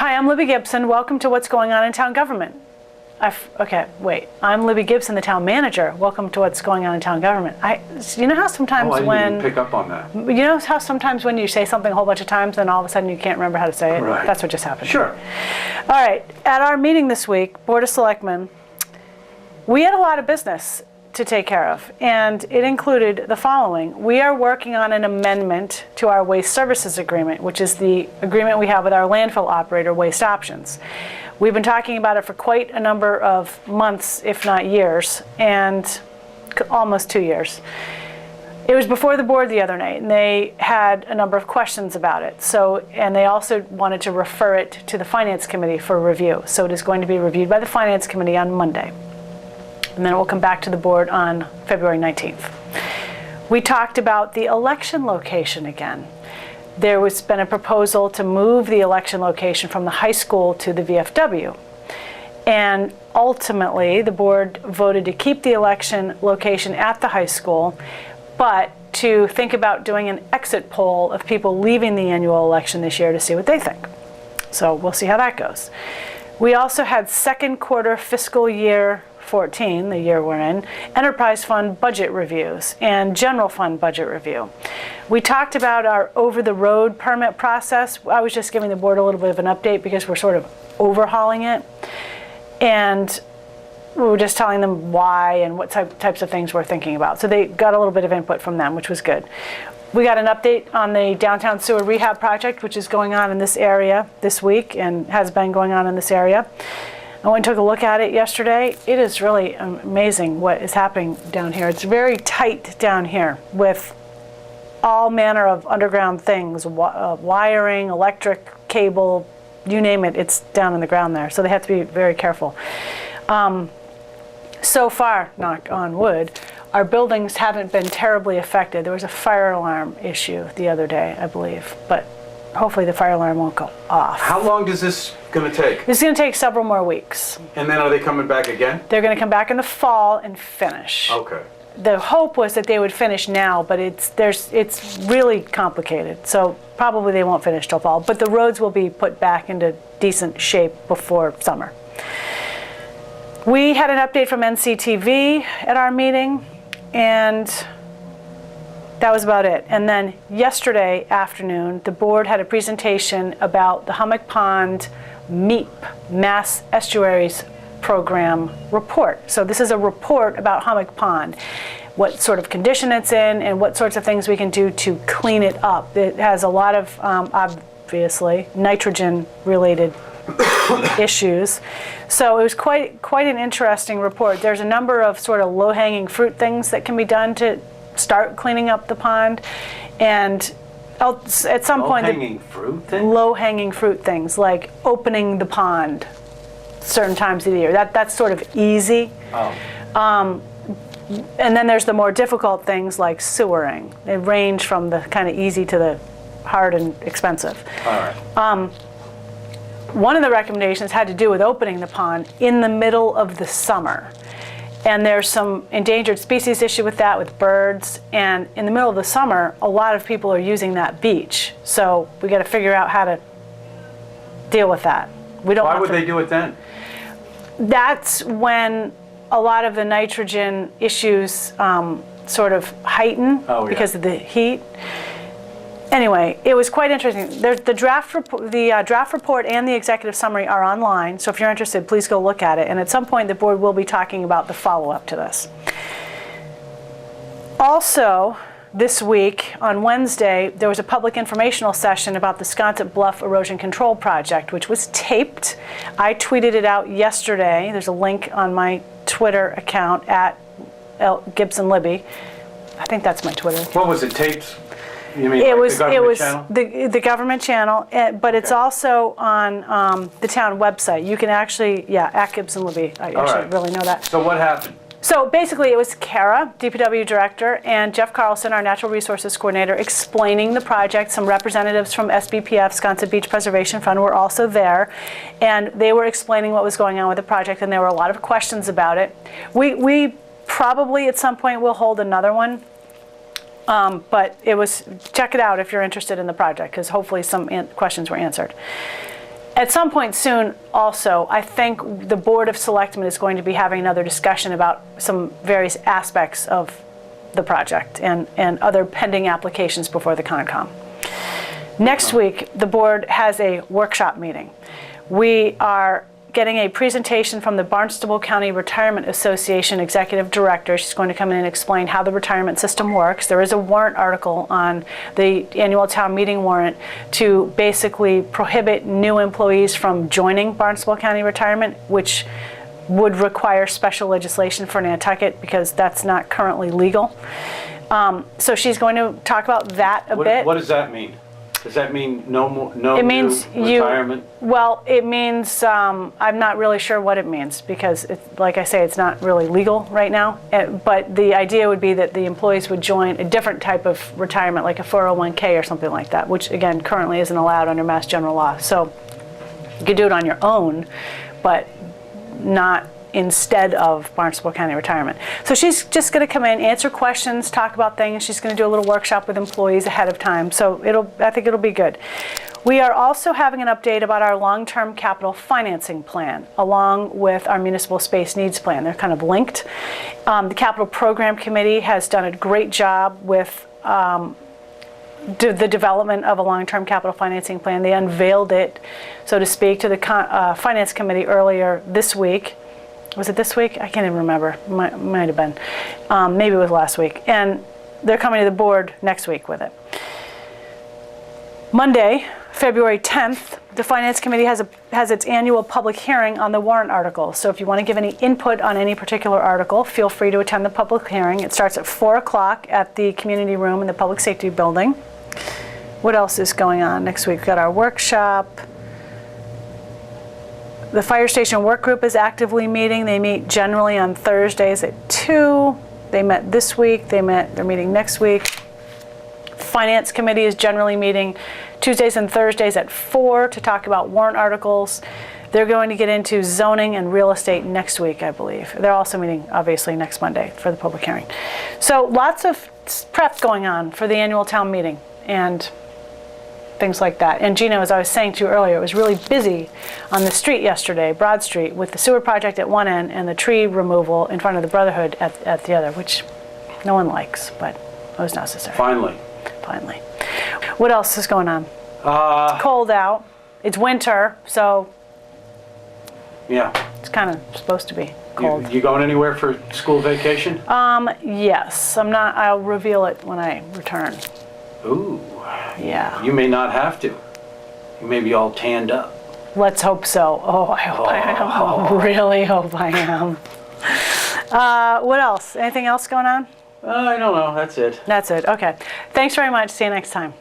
Hi, I'm Libby Gibson. Welcome to What's Going On in Town Government. I'm Libby Gibson, the town manager. Welcome to What's Going On in Town Government. You know how sometimes I didn't even pick up on that. You know how sometimes when you say something a whole bunch of times, then all of a sudden you can't remember how to say it? Right. That's what just happened. Sure. All right. At our meeting this week, Board of Selectmen, we had a lot of business to take care of, and it included the following. We are working on an amendment to our waste services agreement, which is the agreement we have with our landfill operator, Waste Options. We've been talking about it for quite a number of months, if not years, and almost 2 years. It was before the board the other night, and they had a number of questions about it. And they also wanted to refer it to the Finance Committee for review. So it is going to be reviewed by the Finance Committee on Monday. And then it will come back to the board on February 19th. We talked about the election location again. There has been a proposal to move the election location from the high school to the VFW. And ultimately, the board voted to keep the election location at the high school, but to think about doing an exit poll of people leaving the annual election this year to see what they think. So we'll see how that goes. We also had second quarter fiscal year 14, the year we're in, enterprise fund budget reviews and general fund budget review. We talked about our over-the-road permit process. I was just giving the board a little bit of an update because we're sort of overhauling it. And we were just telling them why and what types of things we're thinking about. So they got a little bit of input from them, which was good. We got an update on the downtown sewer rehab project, which is going on in this area this week and has been going on in this area. I went and took a look at it yesterday. It is really amazing what is happening down here. It's very tight down here with all manner of underground things, wiring, electric, cable, you name it, it's down in the ground there. So they have to be very careful. So far, knock on wood, our buildings haven't been terribly affected. There was a fire alarm issue the other day, I believe, but hopefully the fire alarm won't go off. How long is this going to take? It's going to take several more weeks. And then are they coming back again? They're going to come back in the fall and finish. Okay. The hope was that they would finish now, but it's really complicated. So probably they won't finish till fall, but the roads will be put back into decent shape before summer. We had an update from NCTV at our meeting, and that was about it. And then yesterday afternoon, the board had a presentation about the Hummock Pond MEEP, Mass Estuaries Program report. So this is a report about Hummock Pond, what sort of condition it's in and what sorts of things we can do to clean it up. It has a lot of, obviously, nitrogen-related issues. So it was quite an interesting report. There's a number of sort of low-hanging fruit things that can be done to start cleaning up the pond, and at some point low-hanging fruit things like opening the pond certain times of the year. That's sort of easy. And then there's the more difficult things like sewering. They range from the kind of easy to the hard and expensive. All right. One of the recommendations had to do with opening the pond in the middle of the summer. And there's some endangered species issue with that, with birds. And in the middle of the summer, a lot of people are using that beach. So we got to figure out how to deal with that. Why would they do it then? That's when a lot of the nitrogen issues sort of heighten because of the heat. Anyway, it was quite interesting. There's the draft report and the executive summary are online. So if you're interested, please go look at it. And at some point, the board will be talking about the follow-up to this. Also, this week on Wednesday, there was a public informational session about the Sconset Bluff Erosion Control Project, which was taped. I tweeted it out yesterday. There's a link on my Twitter account at Gibson Libby. I think that's my Twitter. What was it, taped? You mean it like was, the government it was channel? the government channel, but it's also on the town website. You can actually, at Gibson Libby. I actually really know that. So what happened? So basically it was Kara, DPW director, and Jeff Carlson, our natural resources coordinator, explaining the project. Some representatives from SBPF, Sconset Beach Preservation Fund, were also there, and they were explaining what was going on with the project, and there were a lot of questions about it. We probably at some point will hold another one. But it was, check it out if you're interested in the project, because hopefully some questions were answered. At some point soon, also, I think the Board of Selectmen is going to be having another discussion about some various aspects of the project and other pending applications before the Concom. Next week, the board has a workshop meeting. We are getting a presentation from the Barnstable County Retirement Association Executive Director. She's going to come in and explain how the retirement system works. There is a warrant article on the annual town meeting warrant to basically prohibit new employees from joining Barnstable County Retirement, which would require special legislation for Nantucket because that's not currently legal. So she's going to talk about that a bit. What does that mean? Does that mean no It means new retirement? Well, it means, I'm not really sure what it means because, like I say, it's not really legal right now. But the idea would be that the employees would join a different type of retirement, like a 401k or something like that, which again, currently isn't allowed under Mass General Law. So you could do it on your own, but not instead of Barnstable County Retirement. So she's just going to come in, answer questions, talk about things. She's going to do a little workshop with employees ahead of time. So I think it'll be good. We are also having an update about our long-term capital financing plan, along with our municipal space needs plan. They're kind of linked. The Capital Program Committee has done a great job with the development of a long-term capital financing plan. They unveiled it, so to speak, to the Finance Committee earlier this week. Was it this week? I can't even remember. Might have been. Maybe it was last week. And they're coming to the board next week with it. Monday, February 10th, the Finance Committee has its annual public hearing on the warrant article. So if you want to give any input on any particular article, feel free to attend the public hearing. It starts at 4 o'clock at the community room in the Public Safety Building. What else is going on next week? We've got our workshop. The Fire Station Work Group is actively meeting. They meet generally on Thursdays at 2. They met this week. They're meeting next week. Finance Committee is generally meeting Tuesdays and Thursdays at 4 to talk about warrant articles. They're going to get into zoning and real estate next week, I believe. They're also meeting, obviously, next Monday for the public hearing. So lots of prep going on for the annual town meeting and things like that. And Gina, as I was saying to you earlier, it was really busy on the street yesterday, Broad Street, with the sewer project at one end and the tree removal in front of the Brotherhood at the other, which no one likes, but it was necessary. Finally. What else is going on? It's cold out. It's winter, so yeah, it's kind of supposed to be cold. You going anywhere for school vacation? Yes. I'm not. I'll reveal it when I return. Ooh. Yeah. You may not have to. You may be all tanned up. Let's hope so. Oh, I hope I am. I really hope I am. What else? Anything else going on? I don't know. That's it. That's it. Okay. Thanks very much. See you next time.